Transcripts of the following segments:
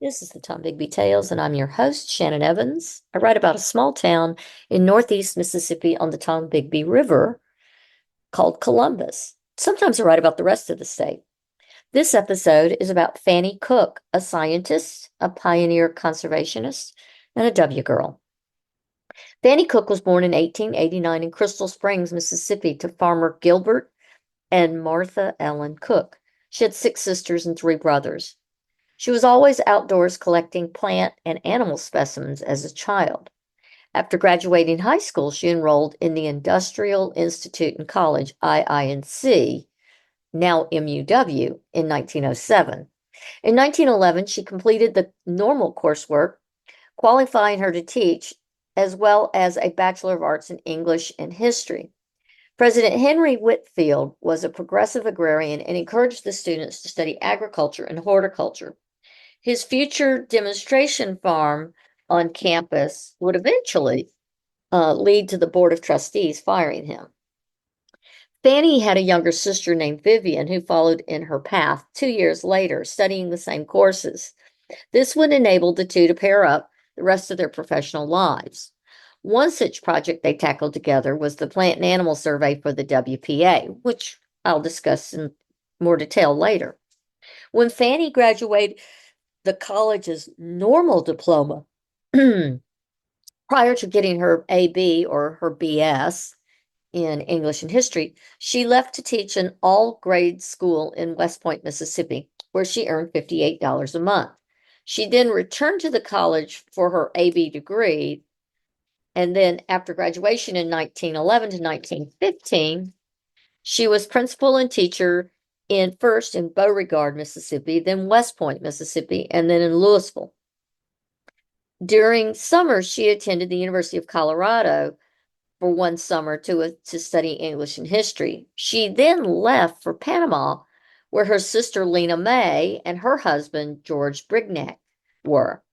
This is the Tom Bigby Tales, and I'm your host, Shannon Evans. I write about a small town in northeast Mississippi on the Tom Bigby River called Columbus. Sometimes I write about the rest of the state. This episode is about Fannye Cook, a scientist, a pioneer conservationist, and a W girl. Fannye Cook was born in 1889 in Crystal Springs, Mississippi, to farmer Gilbert and Martha Ellen Cook. She had 6 sisters and 3 brothers. She was always outdoors collecting plant and animal specimens as a child. After graduating high school, she enrolled in the Industrial Institute and College, II&C, now MUW, in 1907. In 1911, she completed the normal coursework, qualifying her to teach, as well as a Bachelor of Arts in English and History. President Henry Whitfield was a progressive agrarian and encouraged the students to study agriculture and horticulture. His future demonstration farm on campus would eventually lead to the Board of Trustees firing him. Fannye had a younger sister named Vivian who followed in her path 2 years later, studying the same courses. This would enable the two to pair up the rest of their professional lives. One such project they tackled together was the Plant and Animal Survey for the WPA, which I'll discuss in more detail later. When Fannye graduated the college's normal diploma, prior to getting her AB or her BS in English and History, she left to teach an all-grade school in West Point, Mississippi, where she earned $58 a month. She then returned to the college for her AB degree, and then after graduation in 1911 to 1915, she was principal and teacher first in Beauregard, Mississippi, then West Point, Mississippi, and then in Louisville. During summer, she attended the University of Colorado for one summer to study English and History. She then left for Panama, where her sister Lena May and her husband George Brignac were.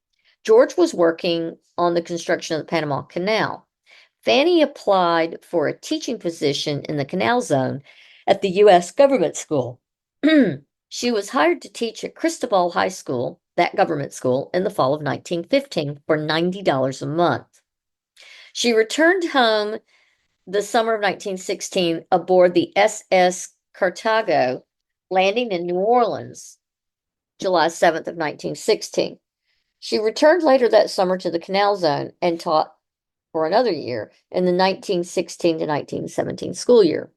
George was working on the construction of the Panama Canal. Fannye applied for a teaching position in the Canal Zone at the U.S. government school. She was hired to teach at Cristobal High School, that government school, in the fall of 1915 for $90 a month. She returned home the summer of 1916 aboard the SS Cartago, landing in New Orleans, July 7th of 1916. She returned later that summer to the Canal Zone and taught for another year in the 1916 to 1917 school year.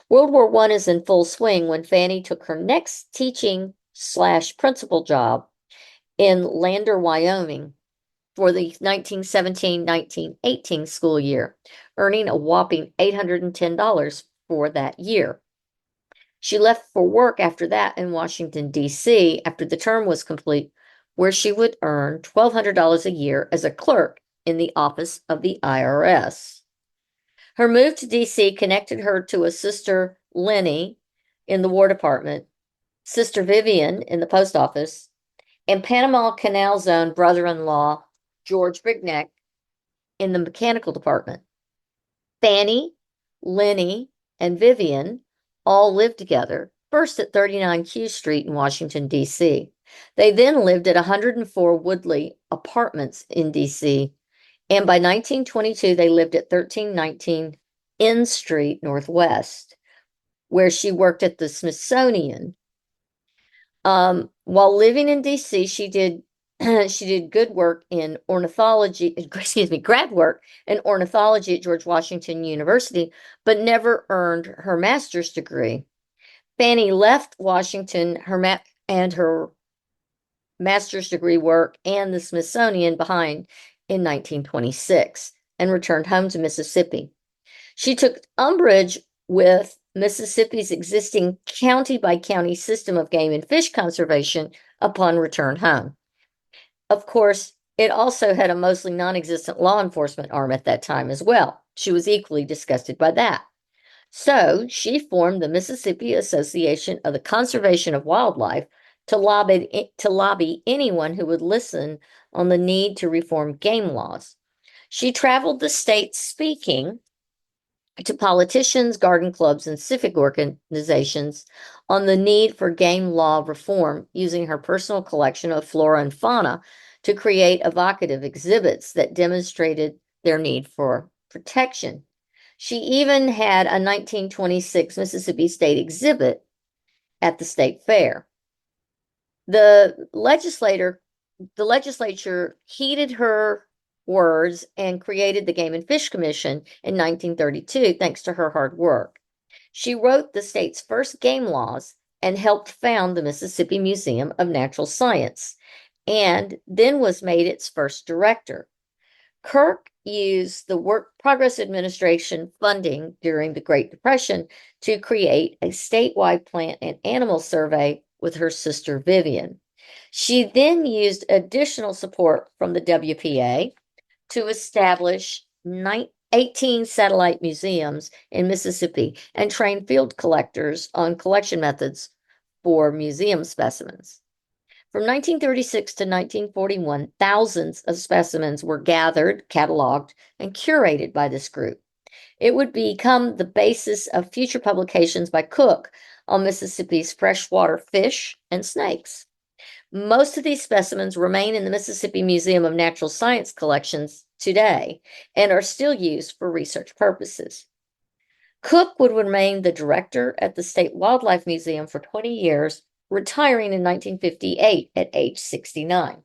World War I is in full swing when Fannye took her next teaching/principal job in Lander, Wyoming for the 1917-1918 school year, earning a whopping $810 for that year. She left for work after that in Washington, D.C. after the term was complete, where she would earn $1,200 a year as a clerk in the office of the IRS. Her move to D.C. connected her to a sister, Lenny, in the War Department, sister Vivian in the post office, and Panama Canal Zone brother-in-law, George Brignac, in the mechanical department. Fannye, Lenny, and Vivian all lived together, first at 39 Q Street in Washington, D.C. They then lived at 104 Woodley Apartments in D.C., and by 1922, they lived at 1319 N Street Northwest, where she worked at the Smithsonian. While living in D.C., she did good work in ornithology, grad work in ornithology at George Washington University, but never earned her master's degree. Fannye left Washington and her master's degree work and the Smithsonian behind in 1926 and returned home to Mississippi. She took umbrage with Mississippi's existing county-by-county system of game and fish conservation upon return home. Of course, it also had a mostly non-existent law enforcement arm at that time as well. She was equally disgusted by that. So she formed the Mississippi Association of the Conservation of Wildlife to lobby anyone who would listen on the need to reform game laws. She traveled the state speaking to politicians, garden clubs, and civic organizations on the need for game law reform using her personal collection of flora and fauna to create evocative exhibits that demonstrated their need for protection. She even had a 1926 Mississippi State exhibit at the state fair. The legislature heeded her words and created the Game and Fish Commission in 1932, thanks to her hard work. She wrote the state's first game laws and helped found the Mississippi Museum of Natural Science, and then was made its first director. Kirk used the Work Progress Administration funding during the Great Depression to create a statewide plant and animal survey with her sister Vivian. She then used additional support from the WPA to establish 18 satellite museums in Mississippi and train field collectors on collection methods for museum specimens. From 1936 to 1941, thousands of specimens were gathered, cataloged, and curated by this group. It would become the basis of future publications by Cook on Mississippi's freshwater fish and snakes. Most of these specimens remain in the Mississippi Museum of Natural Science collections today and are still used for research purposes. Cook would remain the director at the State Wildlife Museum for 20 years, retiring in 1958 at age 69.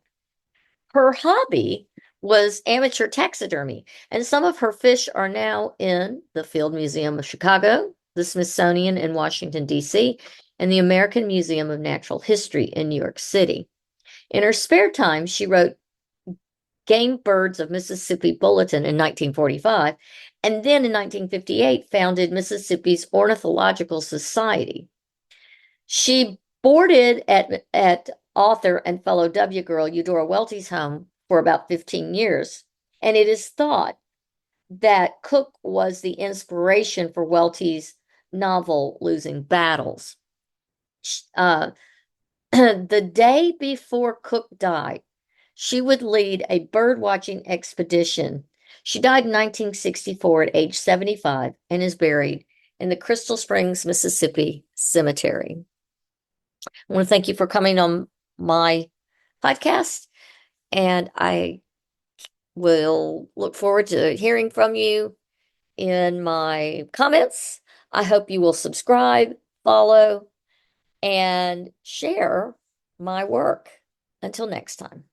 Her hobby was amateur taxidermy, and some of her fish are now in the Field Museum of Chicago, the Smithsonian in Washington, D.C., and the American Museum of Natural History in New York City. In her spare time, she wrote Game Birds of Mississippi Bulletin in 1945, and then in 1958 founded Mississippi's Ornithological Society. She boarded at author and fellow W girl Eudora Welty's home for about 15 years, and it is thought that Cook was the inspiration for Welty's novel Losing Battles. The day before Cook died, she would lead a bird watching expedition. She died in 1964 at age 75 and is buried in the Crystal Springs, Mississippi Cemetery. I want to thank you for coming on my podcast, and I will look forward to hearing from you in my comments. I hope you will subscribe, follow, and share my work. Until next time.